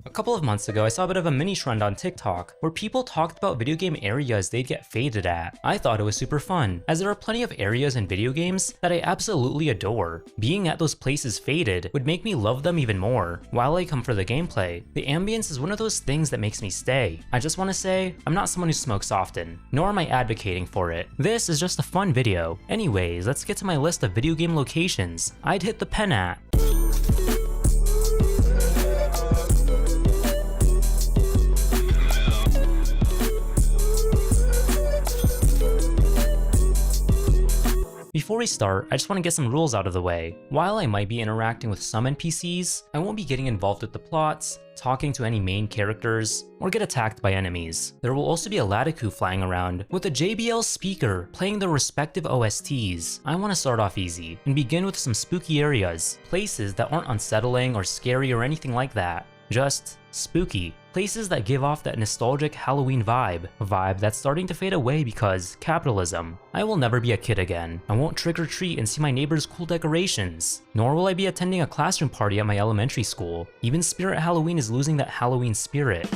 A couple of months ago, I saw a bit of a mini trend on TikTok where people talked about video game areas they'd get faded at. I thought it was super fun, as there are plenty of areas in video games that I absolutely adore. Being at those places faded would make me love them even more. While I come for the gameplay, the ambience is one of those things that makes me stay. I just want to say, I'm not someone who smokes often, nor am I advocating for it. This is just a fun video. Anyways, let's get to my list of video game locations I'd hit the pen at. Before we start, I just want to get some rules out of the way. While I might be interacting with some NPCs, I won't be getting involved with the plots, talking to any main characters, or get attacked by enemies. There will also be a Latiku flying around with a JBL speaker playing their respective OSTs. I want to start off easy and begin with some spooky areas, places that aren't unsettling or scary or anything like that, just spooky. Places that give off that nostalgic Halloween vibe, a vibe that's starting to fade away because capitalism. I will never be a kid again. I won't trick or treat and see my neighbor's cool decorations. Nor will I be attending a classroom party at my elementary school. Even Spirit Halloween is losing that Halloween spirit.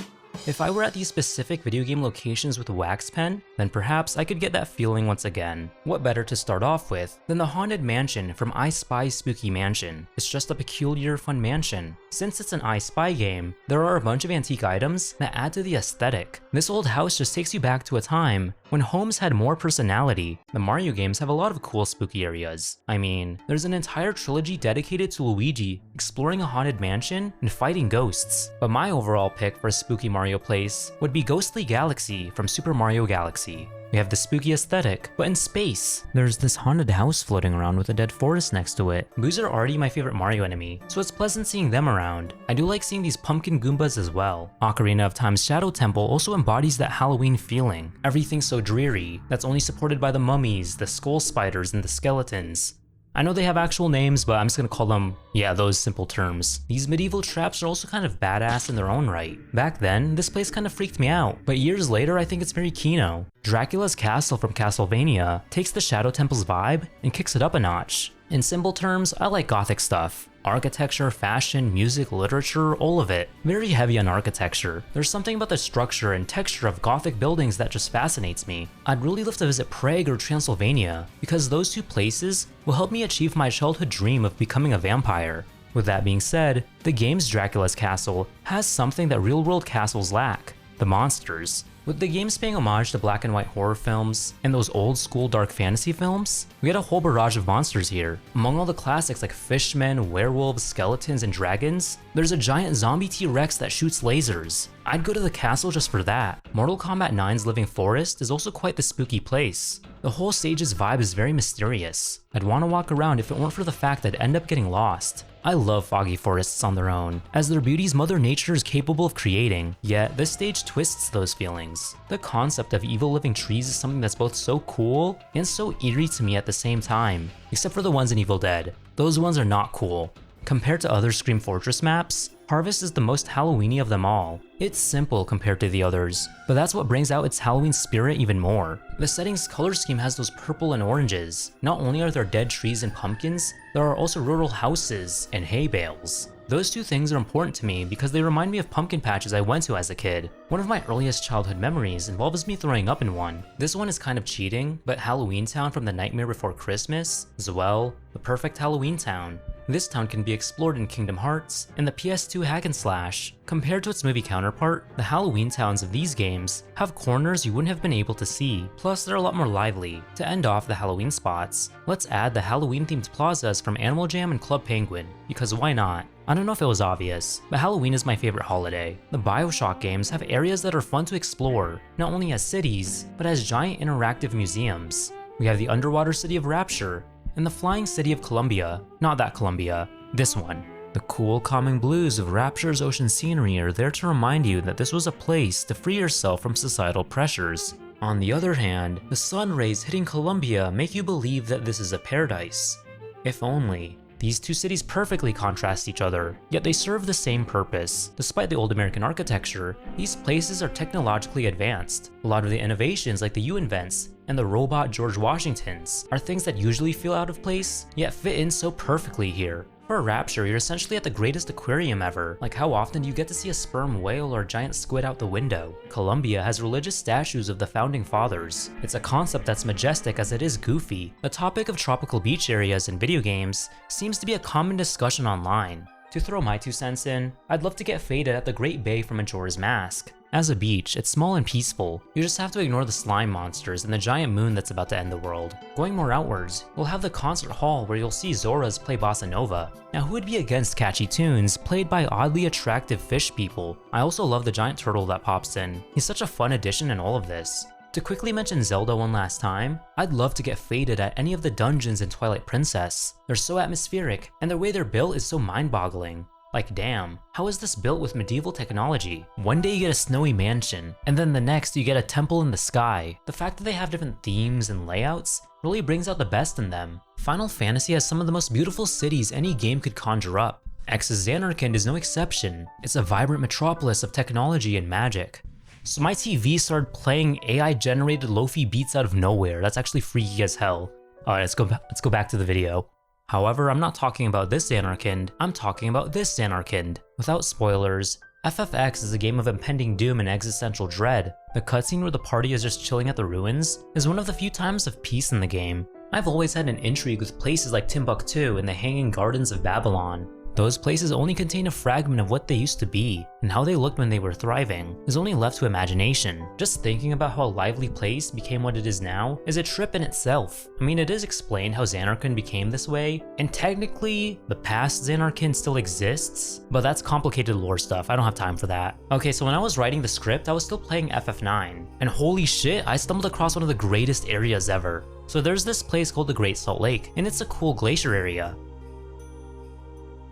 If I were at these specific video game locations with a wax pen, then perhaps I could get that feeling once again. What better to start off with than the Haunted Mansion from I Spy Spooky Mansion? It's just a peculiar, fun mansion. Since it's an I Spy game, there are a bunch of antique items that add to the aesthetic. This old house just takes you back to a time when homes had more personality. The Mario games have a lot of cool spooky areas. I mean, there's an entire trilogy dedicated to Luigi exploring a haunted mansion and fighting ghosts. But my overall pick for a spooky Mario place would be Ghostly Galaxy from Super Mario Galaxy. We have the spooky aesthetic, but in space. There's this haunted house floating around with a dead forest next to it. Boos are already my favorite Mario enemy, so it's pleasant seeing them around. I do like seeing these pumpkin Goombas as well. Ocarina of Time's Shadow Temple also embodies that Halloween feeling. Everything's so dreary, that's only supported by the mummies, the skull spiders, and the skeletons. I know they have actual names, but I'm just gonna call them, those simple terms. These medieval traps are also kind of badass in their own right. Back then, this place kind of freaked me out, but years later I think it's very kino. Dracula's castle from Castlevania takes the Shadow Temple's vibe and kicks it up a notch. In simple terms, I like gothic stuff. Architecture, fashion, music, literature, all of it. Very heavy on architecture. There's something about the structure and texture of gothic buildings that just fascinates me. I'd really love to visit Prague or Transylvania, because those two places will help me achieve my childhood dream of becoming a vampire. With that being said, the game's Dracula's castle has something that real-world castles lack: the monsters. With the games paying homage to black and white horror films and those old school dark fantasy films, we get a whole barrage of monsters here. Among all the classics like fishmen, werewolves, skeletons, and dragons, there's a giant zombie T-Rex that shoots lasers. I'd go to the castle just for that. Mortal Kombat 9's Living Forest is also quite the spooky place. The whole stage's vibe is very mysterious. I'd want to walk around if it weren't for the fact I'd end up getting lost. I love foggy forests on their own, as their beauties Mother Nature is capable of creating, yet this stage twists those feelings. The concept of evil living trees is something that's both so cool and so eerie to me at the same time, except for the ones in Evil Dead. Those ones are not cool. Compared to other Scream Fortress maps, Harvest is the most Halloweeny of them all. It's simple compared to the others, but that's what brings out its Halloween spirit even more. The setting's color scheme has those purple and oranges. Not only are there dead trees and pumpkins, there are also rural houses and hay bales. Those two things are important to me because they remind me of pumpkin patches I went to as a kid. One of my earliest childhood memories involves me throwing up in one. This one is kind of cheating, but Halloween Town from The Nightmare Before Christmas is, well, the perfect Halloween town. This town can be explored in Kingdom Hearts and the PS2 hack and slash. Compared to its movie counterpart, the Halloween towns of these games have corners you wouldn't have been able to see, plus they're a lot more lively. To end off the Halloween spots, let's add the Halloween-themed plazas from Animal Jam and Club Penguin, because why not? I don't know if it was obvious, but Halloween is my favorite holiday. The BioShock games have areas that are fun to explore, not only as cities, but as giant interactive museums. We have the underwater city of Rapture, and the flying city of Columbia. Not that Columbia, this one. The cool, calming blues of Rapture's ocean scenery are there to remind you that this was a place to free yourself from societal pressures. On the other hand, the sun rays hitting Columbia make you believe that this is a paradise. If only. These two cities perfectly contrast each other, yet they serve the same purpose. Despite the old American architecture, these places are technologically advanced. A lot of the innovations like the U-Invents and the robot George Washingtons are things that usually feel out of place, yet fit in so perfectly here. For a rapture, you're essentially at the greatest aquarium ever. Like, how often do you get to see a sperm whale or a giant squid out the window? Colombia has religious statues of the founding fathers. It's a concept that's majestic as it is goofy. The topic of tropical beach areas in video games seems to be a common discussion online. To throw my 2 cents in, I'd love to get faded at the Great Bay from Majora's Mask. As a beach, it's small and peaceful. You just have to ignore the slime monsters and the giant moon that's about to end the world. Going more outwards, we'll have the concert hall where you'll see Zoras play bossa nova. Now, who would be against catchy tunes played by oddly attractive fish people? I also love the giant turtle that pops in. He's such a fun addition in all of this. To quickly mention Zelda one last time, I'd love to get faded at any of the dungeons in Twilight Princess. They're so atmospheric, and the way they're built is so mind-boggling. Like, damn, how is this built with medieval technology? One day you get a snowy mansion, and then the next you get a temple in the sky. The fact that they have different themes and layouts really brings out the best in them. Final Fantasy has some of the most beautiful cities any game could conjure up. X's Zanarkand is no exception. It's a vibrant metropolis of technology and magic. So my TV started playing AI-generated lo-fi beats out of nowhere. That's actually freaky as hell. Alright, let's go back to the video. However, I'm not talking about this Zanarkand, I'm talking about this Zanarkand. Without spoilers, FFX is a game of impending doom and existential dread. The cutscene where the party is just chilling at the ruins is one of the few times of peace in the game. I've always had an intrigue with places like Timbuktu and the Hanging Gardens of Babylon. Those places only contain a fragment of what they used to be, and how they looked when they were thriving is only left to imagination. Just thinking about how a lively place became what it is now is a trip in itself. I mean, it is explained how Zanarkand became this way, and technically, the past Zanarkand still exists, but that's complicated lore stuff, I don't have time for that. Okay, so when I was writing the script, I was still playing FF9, and holy shit, I stumbled across one of the greatest areas ever. So there's this place called the Great Salt Lake, and it's a cool glacier area.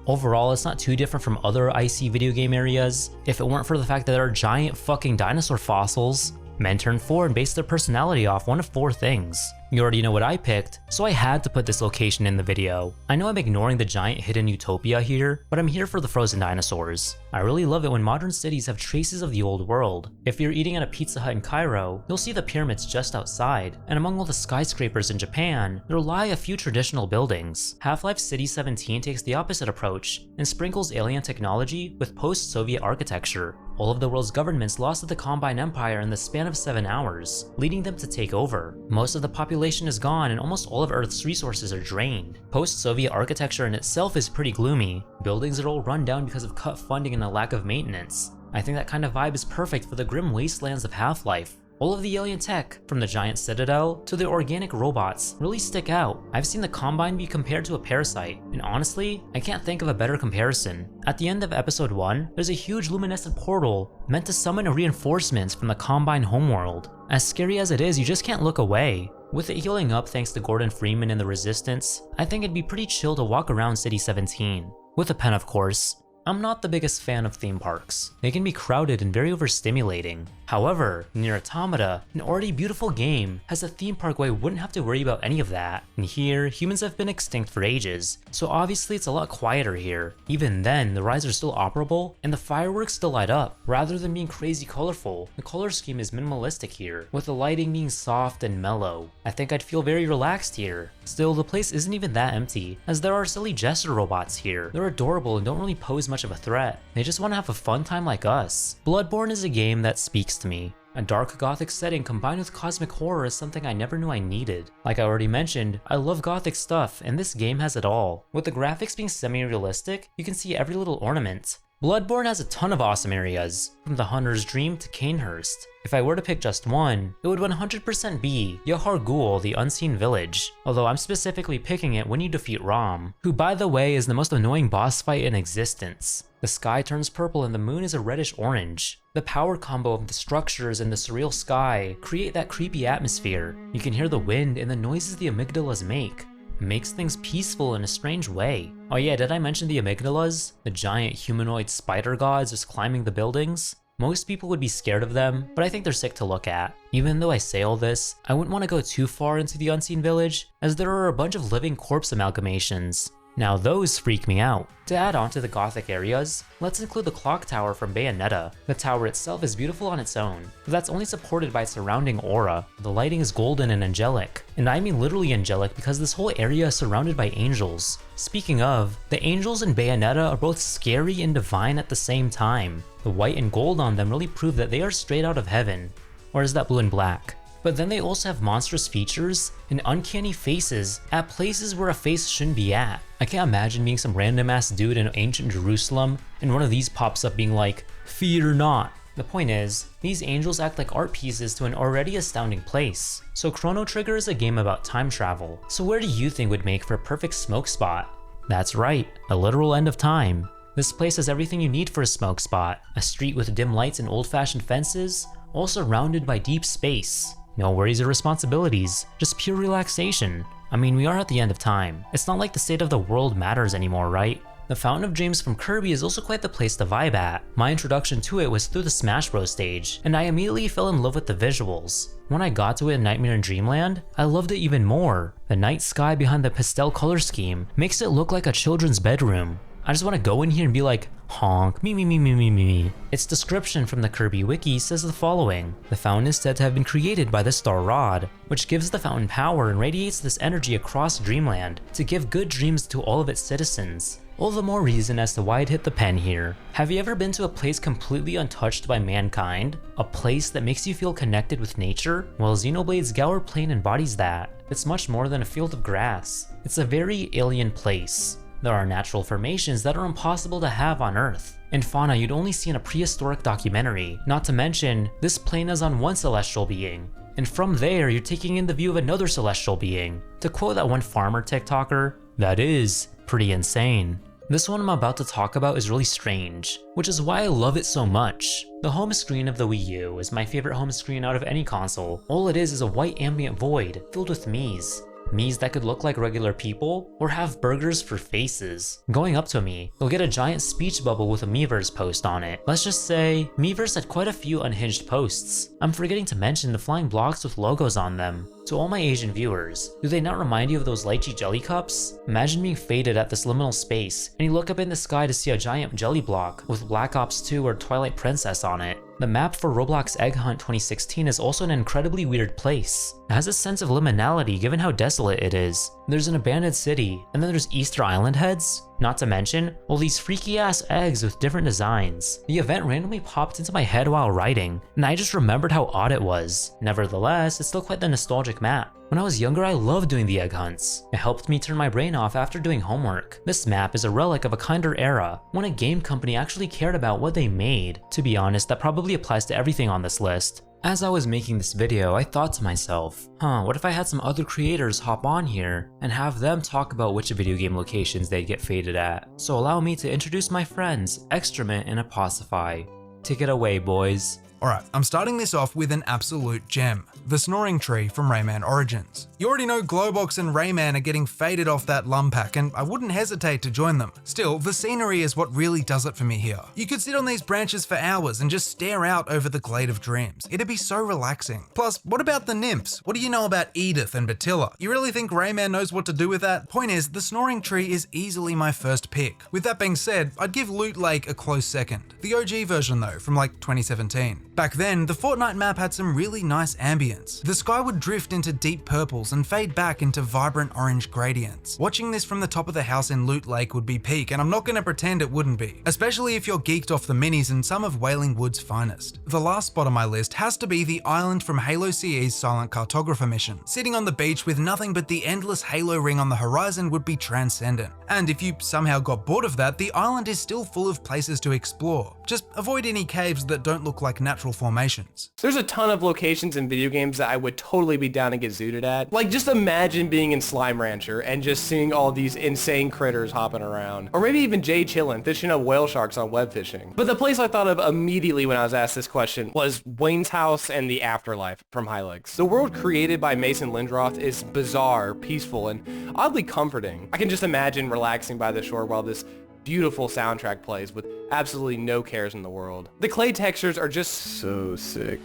Overall, it's not too different from other icy video game areas, if it weren't for the fact that there are giant fucking dinosaur fossils. Men turn 4 and base their personality off one of 4 things. You already know what I picked, so I had to put this location in the video. I know I'm ignoring the giant hidden utopia here, but I'm here for the frozen dinosaurs. I really love it when modern cities have traces of the old world. If you're eating at a Pizza Hut in Cairo, you'll see the pyramids just outside, and among all the skyscrapers in Japan, there lie a few traditional buildings. Half-Life City 17 takes the opposite approach, and sprinkles alien technology with post-Soviet architecture. All of the world's governments lost to the Combine Empire in the span of 7 hours, leading them to take over. Most of the population is gone and almost all of Earth's resources are drained. Post-Soviet architecture in itself is pretty gloomy. Buildings are all run down because of cut funding and a lack of maintenance. I think that kind of vibe is perfect for the grim wastelands of Half-Life. All of the alien tech, from the giant citadel to the organic robots, really stick out. I've seen the Combine be compared to a parasite, and honestly, I can't think of a better comparison. At the end of episode 1, there's a huge luminescent portal meant to summon reinforcements from the Combine homeworld. As scary as it is, you just can't look away. With it healing up thanks to Gordon Freeman and the Resistance, I think it'd be pretty chill to walk around City 17. With a pen, of course. I'm not the biggest fan of theme parks. They can be crowded and very overstimulating. However, Nier Automata, an already beautiful game, has a theme park where I wouldn't have to worry about any of that. And here, humans have been extinct for ages, so obviously it's a lot quieter here. Even then, the rides are still operable, and the fireworks still light up. Rather than being crazy colorful, the color scheme is minimalistic here, with the lighting being soft and mellow. I think I'd feel very relaxed here. Still, the place isn't even that empty, as there are silly gesture robots here. They're adorable and don't really pose much of a threat. They just want to have a fun time like us. Bloodborne is a game that speaks to me. A dark gothic setting combined with cosmic horror is something I never knew I needed. Like I already mentioned, I love gothic stuff, and this game has it all. With the graphics being semi-realistic, you can see every little ornament. Bloodborne has a ton of awesome areas, from the Hunter's Dream to Canehurst. If I were to pick just one, it would 100% be Yahar Ghul, the Unseen Village, although I'm specifically picking it when you defeat Rom, who by the way is the most annoying boss fight in existence. The sky turns purple and the moon is a reddish orange. The power combo of the structures and the surreal sky create that creepy atmosphere. You can hear the wind and the noises the amygdalas make. It makes things peaceful in a strange way. Oh yeah, did I mention the amygdalas? The giant humanoid spider gods just climbing the buildings? Most people would be scared of them, but I think they're sick to look at. Even though I say all this, I wouldn't want to go too far into the Unseen Village, as there are a bunch of living corpse amalgamations. Now those freak me out. To add on to the gothic areas, let's include the clock tower from Bayonetta. The tower itself is beautiful on its own, but that's only supported by its surrounding aura. The lighting is golden and angelic, and I mean literally angelic because this whole area is surrounded by angels. Speaking of, the angels in Bayonetta are both scary and divine at the same time. The white and gold on them really prove that they are straight out of heaven. Or is that blue and black? But then they also have monstrous features and uncanny faces at places where a face shouldn't be at. I can't imagine being some random ass dude in ancient Jerusalem and one of these pops up being like, "Fear not." The point is, these angels act like art pieces to an already astounding place. So Chrono Trigger is a game about time travel. So where do you think would make for a perfect smoke spot? That's right, a literal end of time. This place has everything you need for a smoke spot. A street with dim lights and old-fashioned fences, all surrounded by deep space. No worries or responsibilities, just pure relaxation. I mean, we are at the end of time. It's not like the state of the world matters anymore, right? The Fountain of Dreams from Kirby is also quite the place to vibe at. My introduction to it was through the Smash Bros stage, and I immediately fell in love with the visuals. When I got to it in Nightmare in Dreamland, I loved it even more. The night sky behind the pastel color scheme makes it look like a children's bedroom. I just want to go in here and be like, honk, me me me me me me. Its description from the Kirby wiki says the following: the fountain is said to have been created by the Star Rod, which gives the fountain power and radiates this energy across Dreamland to give good dreams to all of its citizens. All the more reason as to why it hit the pen here. Have you ever been to a place completely untouched by mankind? A place that makes you feel connected with nature? Well, Xenoblade's Gower Plain embodies that. It's much more than a field of grass. It's a very alien place. There are natural formations that are impossible to have on Earth, and fauna you'd only see in a prehistoric documentary. Not to mention, this plane is on one celestial being, and from there you're taking in the view of another celestial being. To quote that one farmer TikToker, that is pretty insane. This one I'm about to talk about is really strange, which is why I love it so much. The home screen of the Wii U is my favorite home screen out of any console. All it is a white ambient void filled with Miis. Miis that could look like regular people or have burgers for faces. Going up to a Mii, you'll get a giant speech bubble with a Miiverse post on it. Let's just say, Miiverse had quite a few unhinged posts. I'm forgetting to mention the flying blocks with logos on them. To all my Asian viewers, do they not remind you of those lychee jelly cups? Imagine being faded at this liminal space, and you look up in the sky to see a giant jelly block with Black Ops 2 or Twilight Princess on it. The map for Roblox Egg Hunt 2016 is also an incredibly weird place. It has a sense of liminality given how desolate it is. There's an abandoned city, and then there's Easter Island heads. Not to mention, all these freaky ass eggs with different designs. The event randomly popped into my head while writing, and I just remembered how odd it was. Nevertheless, it's still quite the nostalgic map. When I was younger, I loved doing the egg hunts. It helped me turn my brain off after doing homework. This map is a relic of a kinder era, when a game company actually cared about what they made. To be honest, that probably applies to everything on this list. As I was making this video, I thought to myself, what if I had some other creators hop on here and have them talk about which video game locations they'd get faded at. So allow me to introduce my friends, Extramint and Oposifyy. Take it away, boys. Alright, I'm starting this off with an absolute gem, the Snoring Tree from Rayman Origins. You already know Glowbox and Rayman are getting faded off that Lumpack, and I wouldn't hesitate to join them. Still, the scenery is what really does it for me here. You could sit on these branches for hours and just stare out over the Glade of Dreams. It'd be so relaxing. Plus, what about the nymphs? What do you know about Edith and Batilla? You really think Rayman knows what to do with that? Point is, the Snoring Tree is easily my first pick. With that being said, I'd give Loot Lake a close second. The OG version though, from like 2017. Back then, the Fortnite map had some really nice ambience. The sky would drift into deep purples and fade back into vibrant orange gradients. Watching this from the top of the house in Loot Lake would be peak, and I'm not gonna pretend it wouldn't be, especially if you're geeked off the minis and some of Wailing Wood's finest. The last spot on my list has to be the island from Halo CE's Silent Cartographer mission. Sitting on the beach with nothing but the endless Halo ring on the horizon would be transcendent. And if you somehow got bored of that, the island is still full of places to explore. Just avoid any caves that don't look like natural formations. There's a ton of locations in video games that I would totally be down to get zooted at. Like, just imagine being in Slime Rancher and just seeing all these insane critters hopping around. Or maybe even Jay chillin', fishing up whale sharks on web fishing. But the place I thought of immediately when I was asked this question was Wayne's House and the Afterlife from Hylics. The world created by Mason Lindroth is bizarre, peaceful, and oddly comforting. I can just imagine relaxing by the shore while this beautiful soundtrack plays with absolutely no cares in the world. The clay textures are just so sick.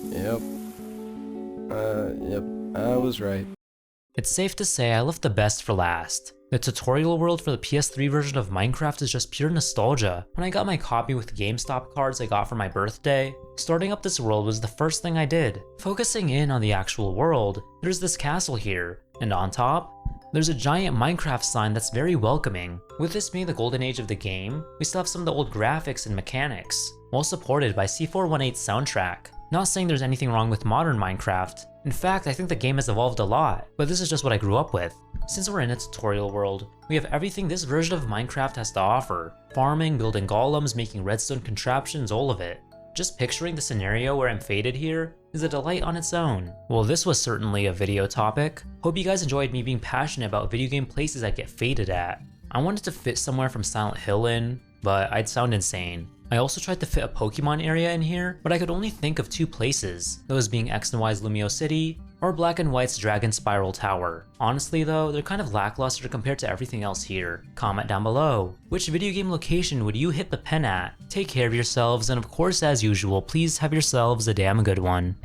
Yep, I was right. It's safe to say I left the best for last. The tutorial world for the PS3 version of Minecraft is just pure nostalgia. When I got my copy with GameStop cards I got for my birthday, starting up this world was the first thing I did. Focusing in on the actual world, there's this castle here, and on top, there's a giant Minecraft sign that's very welcoming. With this being the golden age of the game, we still have some of the old graphics and mechanics, well supported by C418's soundtrack. Not saying there's anything wrong with modern Minecraft. In fact, I think the game has evolved a lot, but this is just what I grew up with. Since we're in a tutorial world, we have everything this version of Minecraft has to offer. Farming, building golems, making redstone contraptions, all of it. Just picturing the scenario where I'm faded here is a delight on its own. Well, this was certainly a video topic. Hope you guys enjoyed me being passionate about video game places I get faded at. I wanted to fit somewhere from Silent Hill in, but I'd sound insane. I also tried to fit a Pokemon area in here, but I could only think of 2 places, those being X and Y's Lumio City, or Black and White's Dragon Spiral Tower. Honestly though, they're kind of lackluster compared to everything else here. Comment down below, which video game location would you hit the pen at? Take care of yourselves, and of course as usual, please have yourselves a damn good one.